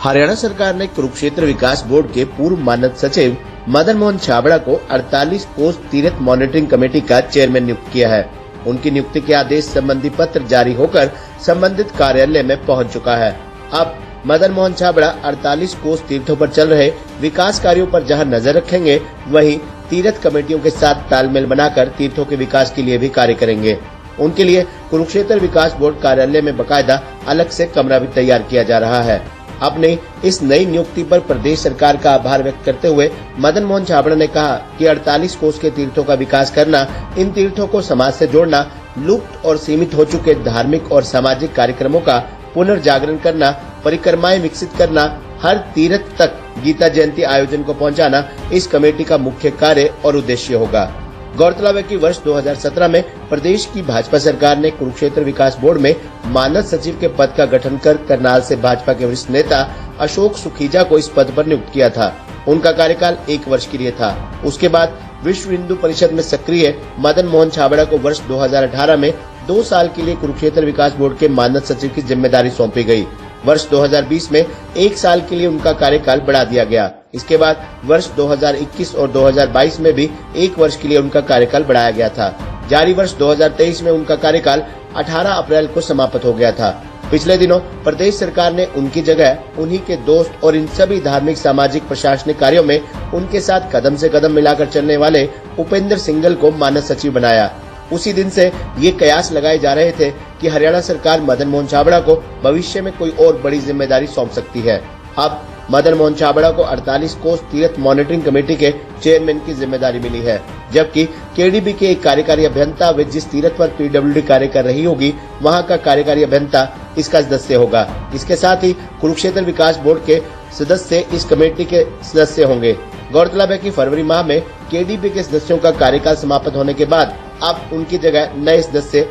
हरियाणा सरकार ने कुरुक्षेत्र विकास बोर्ड के पूर्व मानद सचिव मदन मोहन छाबड़ा को 48 कोस तीर्थ मॉनिटरिंग कमेटी का चेयरमैन नियुक्त किया है। उनकी नियुक्ति के आदेश संबंधी पत्र जारी होकर संबंधित कार्यालय में पहुंच चुका है। अब मदन मोहन छाबड़ा 48 कोस तीर्थों पर चल रहे विकास कार्यों पर जहां नजर रखेंगे, वहीं तीर्थ कमेटियों के साथ तालमेल बनाकर तीर्थों के विकास के लिए भी कार्य करेंगे। उनके लिए कुरुक्षेत्र विकास बोर्ड कार्यालय में बकायदा अलग से कमरा भी तैयार किया जा रहा है। अपने इस नई नियुक्ति पर प्रदेश सरकार का आभार व्यक्त करते हुए मदन मोहन छाबड़ा ने कहा कि 48 कोस के तीर्थों का विकास करना, इन तीर्थों को समाज से जोड़ना, लुप्त और सीमित हो चुके धार्मिक और सामाजिक कार्यक्रमों का पुनर्जागरण करना, परिक्रमाएं विकसित करना, हर तीर्थ तक गीता जयंती आयोजन को पहुंचाना इस कमेटी का मुख्य कार्य और उद्देश्य होगा। गौरतलब है कि वर्ष 2017 में प्रदेश की भाजपा सरकार ने कुरुक्षेत्र विकास बोर्ड में मानद सचिव के पद का गठन कर करनाल से भाजपा के वरिष्ठ नेता अशोक सुखीजा को इस पद पर नियुक्त किया था। उनका कार्यकाल 1 वर्ष के लिए था। उसके बाद विश्व हिंदू परिषद में सक्रिय मदन मोहन छाबड़ा को वर्ष 2018 में 2 साल के लिए कुरुक्षेत्र विकास बोर्ड के मानद सचिव की जिम्मेदारी सौंपी गई। वर्ष 2020 में 1 साल के लिए उनका कार्यकाल बढ़ा दिया गया। इसके बाद वर्ष 2021 और 2022 में भी 1 वर्ष के लिए उनका कार्यकाल बढ़ाया गया था। जारी वर्ष 2023 में उनका कार्यकाल 18 अप्रैल को समाप्त हो गया था। पिछले दिनों प्रदेश सरकार ने उनकी जगह उन्हीं के दोस्त और इन सभी धार्मिक, सामाजिक, प्रशासनिक कार्यों में उनके साथ कदम से कदम मिलाकर चलने वाले उपेंद्र सिंघल को मानद सचिव बनाया। उसी दिन से ये कयास लगाए जा रहे थे कि हरियाणा सरकार मदन मोहन छाबड़ा को भविष्य में कोई और बड़ी जिम्मेदारी सौंप सकती है। अब मदन मोहन छाबड़ा को 48 कोस तीर्थ मॉनिटरिंग कमेटी के चेयरमैन की जिम्मेदारी मिली है, जबकि केडीबी के एक कार्यकारी अभियंता व जिस तीर्थ पर पीडब्ल्यूडी कार्य कर रही होगी, वहां का कार्यकारी अभियंता इसका सदस्य होगा। इसके साथ ही कुरुक्षेत्र विकास बोर्ड के सदस्य इस कमेटी के सदस्य होंगे। गौरतलब है कि फरवरी माह में केडीबी के सदस्यों का कार्यकाल समाप्त होने के बाद अब उनकी जगह नए सदस्य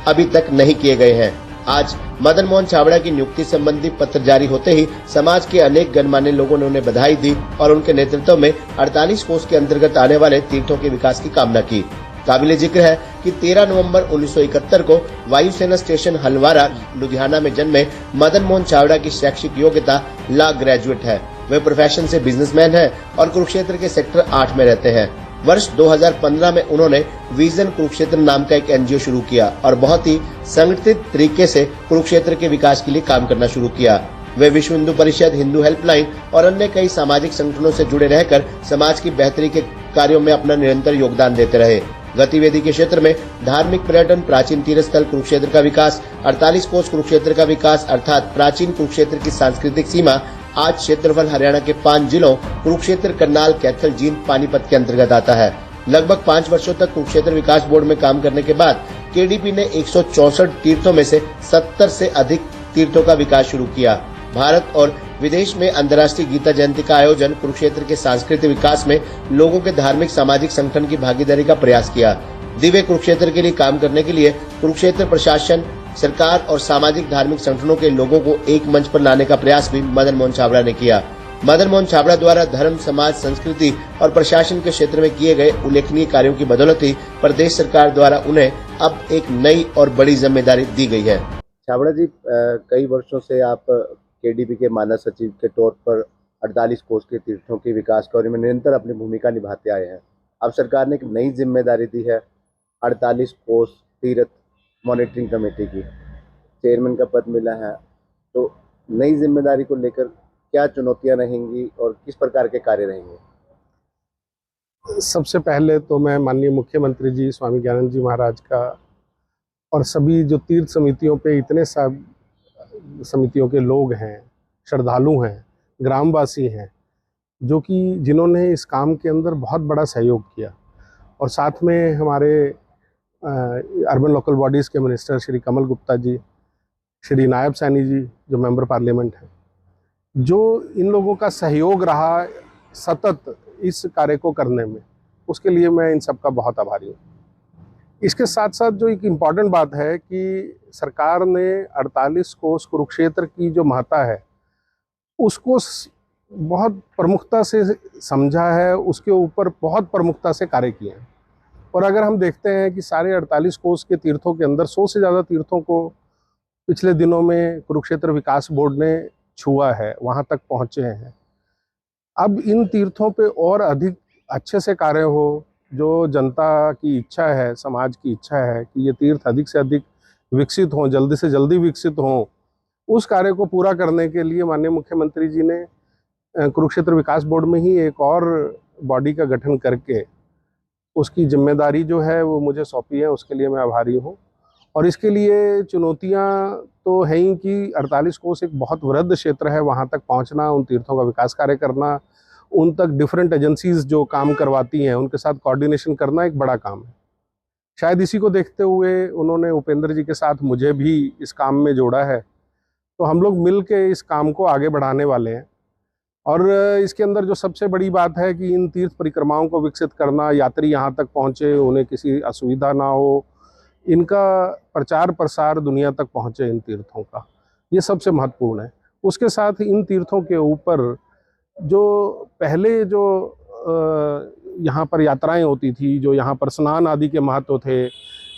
अभी तक नहीं किए गए हैं। आज मदन मोहन छाबड़ा की नियुक्ति संबंधी पत्र जारी होते ही समाज के अनेक गणमान्य लोगों ने उन्हें बधाई दी और उनके नेतृत्व में 48 कोस के अंतर्गत आने वाले तीर्थों के विकास की कामना की। काबिले जिक्र है कि 13 नवंबर 1971 को वायुसेना स्टेशन हलवारा, लुधियाना में जन्मे मदन मोहन छाबड़ा की शैक्षिक योग्यता लॉ ग्रेजुएट है। वे प्रोफेशन से बिजनेसमैन हैं और कुरुक्षेत्र के सेक्टर 8 में रहते हैं। वर्ष 2015 में उन्होंने विजन कुरुक्षेत्र नाम का एक एनजीओ शुरू किया और बहुत ही संगठित तरीके से कुरुक्षेत्र के विकास के लिए काम करना शुरू किया। वे विश्व हिंदू परिषद, हिंदू हेल्पलाइन और अन्य कई सामाजिक संगठनों से जुड़े रहकर समाज की बेहतरी के कार्यों में अपना निरंतर योगदान देते रहे। गतिविधि के क्षेत्र में धार्मिक पर्यटन, प्राचीन तीर्थ स्थल कुरुक्षेत्र का विकास, 48 कोस कुरुक्षेत्र का विकास अर्थात प्राचीन कुरुक्षेत्र की सांस्कृतिक सीमा आज क्षेत्रफल हरियाणा के 5 जिलों कुरुक्षेत्र, करनाल, कैथल, जींद, पानीपत के अंतर्गत आता है। लगभग 5 वर्षों तक कुरुक्षेत्र विकास बोर्ड में काम करने के बाद केडीपी ने 164 तीर्थों में से 70 से अधिक तीर्थों का विकास शुरू किया। भारत और विदेश में अंतर्राष्ट्रीय गीता जयंती का आयोजन, कुरुक्षेत्र के सांस्कृतिक विकास में लोगों के धार्मिक, सामाजिक संगठन की भागीदारी का प्रयास किया। दिव्य कुरुक्षेत्र के लिए काम करने के लिए कुरुक्षेत्र प्रशासन, सरकार और सामाजिक धार्मिक संगठनों के लोगों को एक मंच पर लाने का प्रयास भी मदन मोहन छाबड़ा ने किया। मदन मोहन छाबड़ा द्वारा धर्म, समाज, संस्कृति और प्रशासन के क्षेत्र में किए गए उल्लेखनीय कार्यों की बदौलत ही प्रदेश सरकार द्वारा उन्हें अब एक नई और बड़ी जिम्मेदारी दी गई है। छाबड़ा जी, कई वर्षों से आप केडीबी के मानद सचिव के तौर पर 48 कोस के तीर्थों के विकास कार्य में निरंतर अपनी भूमिका निभाते आए हैं। अब सरकार ने एक नई जिम्मेदारी दी है, 48 कोस तीर्थ मॉनिटरिंग कमेटी की चेयरमैन का पद मिला है। तो नई जिम्मेदारी को लेकर क्या चुनौतियां रहेंगी और किस प्रकार के कार्य रहेंगे? सबसे पहले तो मैं माननीय मुख्यमंत्री जी स्वामी ज्ञानंद जी महाराज का और सभी जो तीर्थ समितियों पे इतने सब समितियों के लोग हैं, श्रद्धालु हैं, ग्रामवासी हैं, जो कि जिन्होंने इस काम के अंदर बहुत बड़ा सहयोग किया, और साथ में हमारे अर्बन लोकल बॉडीज़ के मिनिस्टर श्री कमल गुप्ता जी, श्री नायब सैनी जी जो मेंबर पार्लियामेंट हैं, जो इन लोगों का सहयोग रहा सतत इस कार्य को करने में, उसके लिए मैं इन सब का बहुत आभारी हूँ। इसके साथ साथ जो एक इम्पॉर्टेंट बात है कि सरकार ने 48 कोस कुरुक्षेत्र की जो महत्ता है उसको बहुत प्रमुखता से समझा है, उसके ऊपर बहुत प्रमुखता से कार्य किए हैं। और अगर हम देखते हैं कि सारे 48 कोस के तीर्थों के अंदर 100 से ज़्यादा तीर्थों को पिछले दिनों में कुरुक्षेत्र विकास बोर्ड ने छुआ है, वहाँ तक पहुँचे हैं। अब इन तीर्थों पे और अधिक अच्छे से कार्य हो, जो जनता की इच्छा है, समाज की इच्छा है कि ये तीर्थ अधिक से अधिक विकसित हों, जल्दी से जल्दी विकसित हों, उस कार्य को पूरा करने के लिए माननीय मुख्यमंत्री जी ने कुरुक्षेत्र विकास बोर्ड में ही एक और बॉडी का गठन करके उसकी जिम्मेदारी जो है वो मुझे सौंपी है। उसके लिए मैं आभारी हूँ। और इसके लिए चुनौतियाँ तो हैं ही कि 48 कोस एक बहुत वृहद क्षेत्र है, वहाँ तक पहुँचना, उन तीर्थों का विकास कार्य करना, उन तक डिफरेंट एजेंसीज जो काम करवाती हैं उनके साथ कोऑर्डिनेशन करना एक बड़ा काम है। शायद इसी को देखते हुए उन्होंने उपेंद्र जी के साथ मुझे भी इस काम में जोड़ा है, तो हम लोग मिल के इस काम को आगे बढ़ाने वाले हैं। और इसके अंदर जो सबसे बड़ी बात है कि इन तीर्थ परिक्रमाओं को विकसित करना, यात्री यहाँ तक पहुँचे, उन्हें किसी असुविधा ना हो, इनका प्रचार प्रसार दुनिया तक पहुँचे इन तीर्थों का, ये सबसे महत्वपूर्ण है। उसके साथ इन तीर्थों के ऊपर जो पहले जो यहाँ पर यात्राएं होती थी, जो यहाँ पर स्नान आदि के महत्व थे,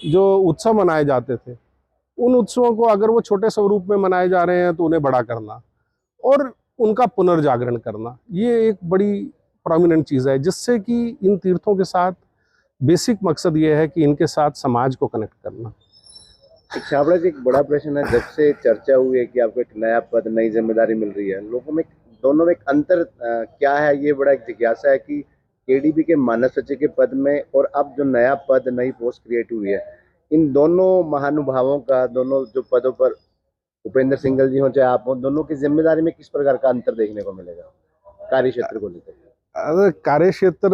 जो उत्सव मनाए जाते थे, उन उत्सवों को अगर वो छोटे स्वरूप में मनाए जा रहे हैं तो उन्हें बड़ा करना और उनका पुनर्जागरण करना, ये एक बड़ी प्रोमिनेंट चीज़ है, जिससे कि इन तीर्थों के साथ बेसिक मकसद ये है कि इनके साथ समाज को कनेक्ट करना। छाबड़ा जी, एक बड़ा प्रश्न है, जब से चर्चा हुई है कि आपको एक नया पद, नई जिम्मेदारी मिल रही है, लोगों में दोनों में एक अंतर क्या है, ये बड़ा एक जिज्ञासा है कि केडीबी के मानव सचिव के पद में और अब जो नया पद, नई पोस्ट क्रिएट हुई है, इन दोनों महानुभावों का, दोनों जो पदों पर उपेंद्र सिंघल जी हो चाहे आप हो, दोनों की जिम्मेदारी में किस प्रकार का अंतर देखने को मिलेगा कार्य क्षेत्र को लेकर? अरे कार्य क्षेत्र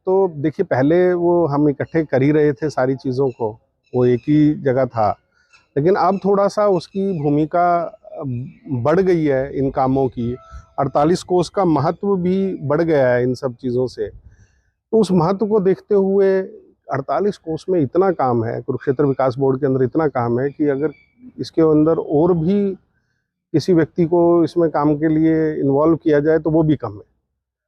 तो देखिए, पहले वो हम इकट्ठे कर ही रहे थे सारी चीज़ों को, वो एक ही जगह था, लेकिन अब थोड़ा सा उसकी भूमिका बढ़ गई है इन कामों की। 48 कोस का महत्व भी बढ़ गया है इन सब चीज़ों से। तो उस महत्व को देखते हुए 48 कोस में इतना काम है, कुरुक्षेत्र विकास बोर्ड के अंदर इतना काम है कि अगर इसके अंदर और भी किसी व्यक्ति को इसमें काम के लिए इन्वॉल्व किया जाए तो वो भी कम है।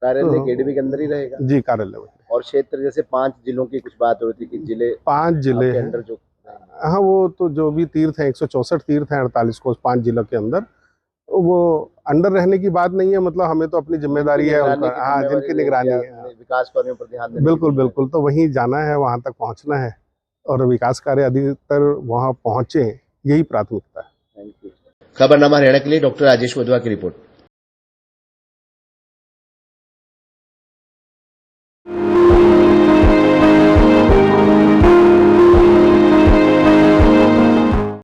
कार्यालय तो केडीबी के अंदर ही रहेगा जी, कार्यालय में। और क्षेत्र जैसे 5 जिलों की कुछ बात हो रही थी कि जिले 5 जिले आपके हैं। अंडर जो, हाँ, वो तो जो भी तीर्थ हैं, 164 तीर्थ हैं 48 कोस 5 जिलों के अंदर, वो अंडर रहने की बात नहीं है, मतलब हमें तो अपनी जिम्मेदारी है उनका, हाँ, जिनकी निगरानी है, विकास कार्यों पर ध्यान देने बिल्कुल बिल्कुल। तो वहीं जाना है, वहाँ तक पहुँचना है और विकास कार्य अधिकतर वहाँ पहुँचे, यही प्राथमिकता है। खबरनामा हरियाणा के लिए डॉक्टर राजेश वधवा की रिपोर्ट।